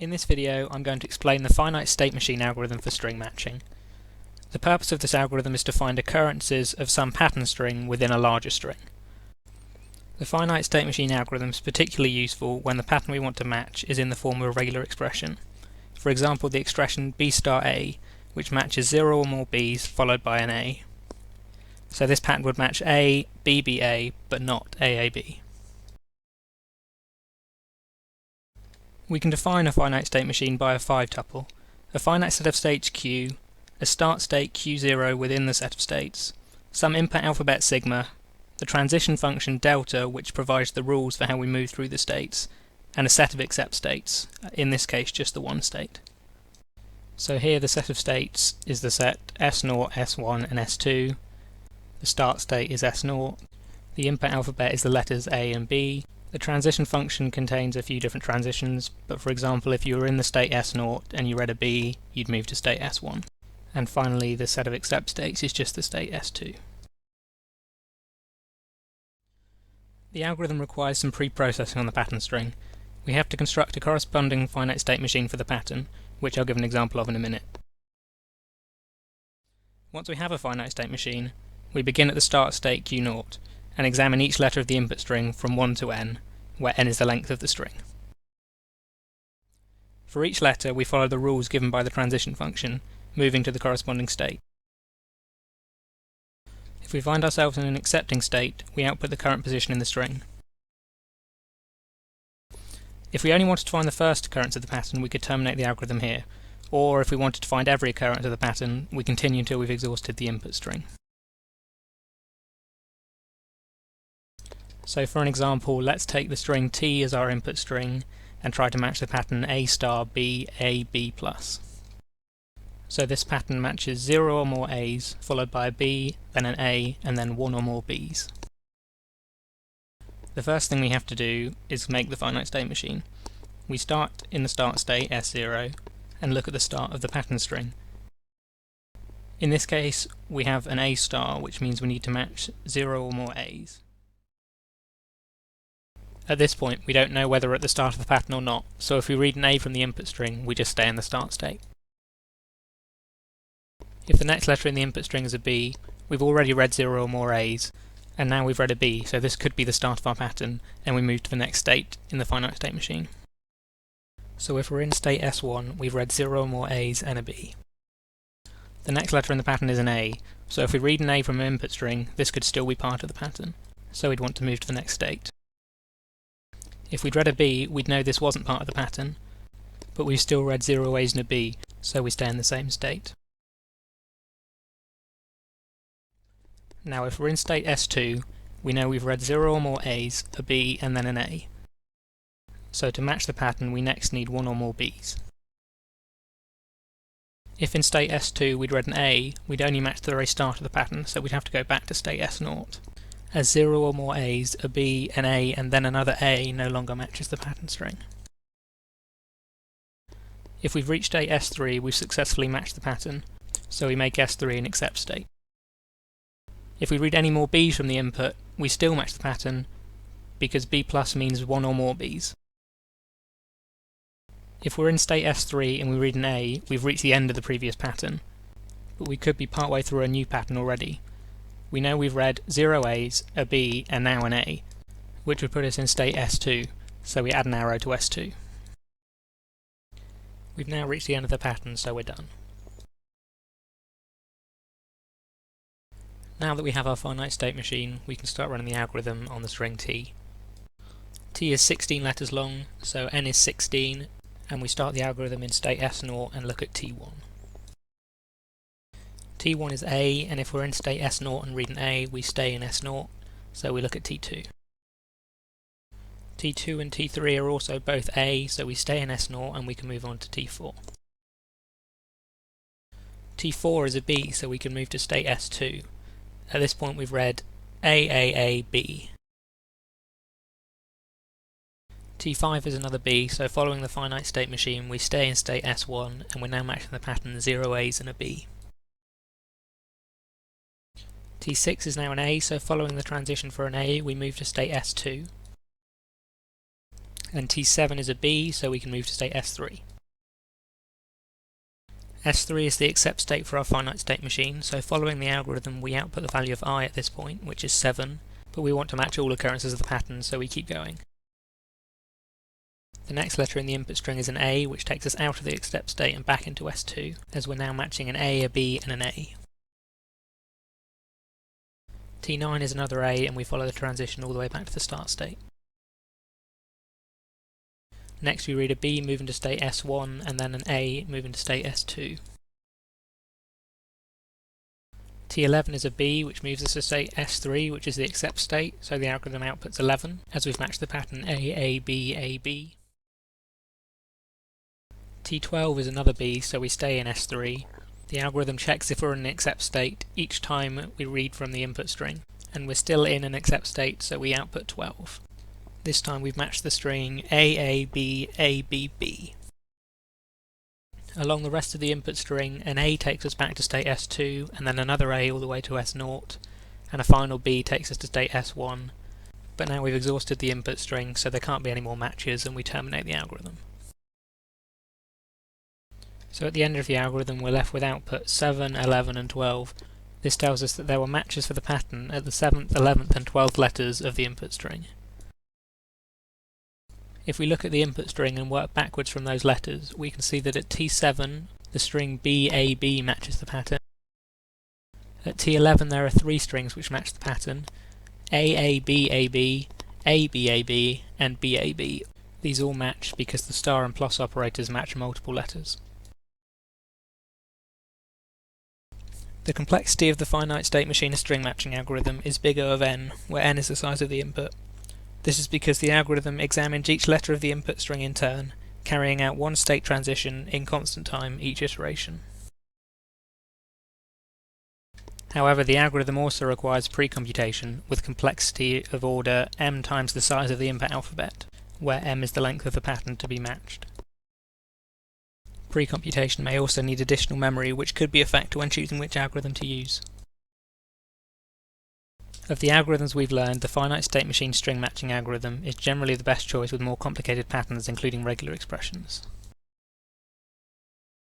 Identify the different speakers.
Speaker 1: In this video, I'm going to explain the finite state machine algorithm for string matching. The purpose of this algorithm is to find occurrences of some pattern string within a larger string. The finite state machine algorithm is particularly useful when the pattern we want to match is in the form of a regular expression. For example, the expression b star a, which matches 0 or more b's followed by an a. So this pattern would match a, b, b, a, but not a, a, b. We can define a finite state machine by a 5-tuple, a finite set of states q, a start state q0 within the set of states, some input alphabet sigma, the transition function delta which provides the rules for how we move through the states, and a set of except states, in this case just the one state. So here the set of states is the set S0, S1 and S2, the start state is S0, the input alphabet is the letters A and B. The transition function contains a few different transitions, but for example if you were in the state S0 and you read a B, you'd move to state S1. And finally the set of except states is just the state S2. The algorithm requires some pre-processing on the pattern string. We have to construct a corresponding finite state machine for the pattern, which I'll give an example of in a minute. Once we have a finite state machine, we begin at the start state q0, and examine each letter of the input string from 1 to n, where n is the length of the string. For each letter we follow the rules given by the transition function, moving to the corresponding state. If we find ourselves in an accepting state, we output the current position in the string. If we only wanted to find the first occurrence of the pattern, we could terminate the algorithm here, or if we wanted to find every occurrence of the pattern, we continue until we've exhausted the input string. So for an example, let's take the string t as our input string and try to match the pattern a star b, a, b plus. So this pattern matches 0 or more a's, followed by a b, then an a, and then 1 or more b's. The first thing we have to do is make the finite state machine. We start in the start state S0 and look at the start of the pattern string. In this case we have an a star, which means we need to match 0 or more a's. At this point we don't know whether we're at the start of the pattern or not, so if we read an a from the input string we just stay in the start state. If the next letter in the input string is a b, we've already read 0 or more a's, and now we've read a b, so this could be the start of our pattern, and we move to the next state in the finite state machine. So if we're in state S1, we've read 0 or more a's and a b. The next letter in the pattern is an a, so if we read an a from an input string, this could still be part of the pattern, so we'd want to move to the next state. If we'd read a b, we'd know this wasn't part of the pattern, but we've still read 0 a's and a b, so we stay in the same state. Now if we're in state S2, we know we've read 0 or more a's, a b, and then an a. So to match the pattern we next need 1 or more b's. If in state S2 we'd read an a, we'd only match the very start of the pattern, so we'd have to go back to state S0. As 0 or more a's, a b, an a, and then another a no longer matches the pattern string. If we've reached state S3, we've successfully matched the pattern, so we make S3 an accept state. If we read any more b's from the input, we still match the pattern, because b plus means 1 or more b's. If we're in state S3 and we read an a, we've reached the end of the previous pattern, but we could be partway through a new pattern already. We know we've read 0 a's, a b, and now an a, which would put us in state S2, so we add an arrow to S2. We've now reached the end of the pattern, so we're done. Now that we have our finite state machine, we can start running the algorithm on the string t. T is 16 letters long, so n is 16, and we start the algorithm in state S0 and look at t1. T1 is A, and if we're in state S0 and read an A, we stay in S0, so we look at T2. T2 and T3 are also both A, so we stay in S0 and we can move on to T4. T4 is a B, so we can move to state S2. At this point we've read A, B. T5 is another B, so following the finite state machine we stay in state S1 and we're now matching the pattern 0 A's and a B. T6 is now an A, so following the transition for an A, we move to state S2. And T7 is a B, so we can move to state S3. S3 is the accept state for our finite state machine, so following the algorithm we output the value of I at this point, which is 7, but we want to match all occurrences of the pattern, so we keep going. The next letter in the input string is an A, which takes us out of the accept state and back into S2, as we're now matching an A, a B, and an A. T9 is another A, and we follow the transition all the way back to the start state. Next we read a B, move into state S1, and then an A, move into state S2. T11 is a B, which moves us to state S3, which is the accept state, so the algorithm outputs 11, as we've matched the pattern A, B, A, B. T12 is another B, so we stay in S3. The algorithm checks if we're in an accept state each time we read from the input string, and we're still in an accept state, so we output 12. This time we've matched the string A, B, A, B, B. Along the rest of the input string, an A takes us back to state S2, and then another A all the way to S0, and a final B takes us to state S1. But now we've exhausted the input string, so there can't be any more matches, and we terminate the algorithm. So at the end of the algorithm we're left with output 7, 11 and 12. This tells us that there were matches for the pattern at the 7th, 11th and 12th letters of the input string. If we look at the input string and work backwards from those letters, we can see that at T7 the string BAB matches the pattern. At T11 there are 3 strings which match the pattern: AABAB, ABAB and BAB. These all match because the star and plus operators match multiple letters. The complexity of the finite state machine string matching algorithm is big O of n, where n is the size of the input. This is because the algorithm examines each letter of the input string in turn, carrying out one state transition in constant time each iteration. However, the algorithm also requires pre-computation with complexity of order m times the size of the input alphabet, where m is the length of the pattern to be matched. Pre-computation may also need additional memory, which could be a factor when choosing which algorithm to use. Of the algorithms we've learned, the finite state machine string matching algorithm is generally the best choice with more complicated patterns including regular expressions.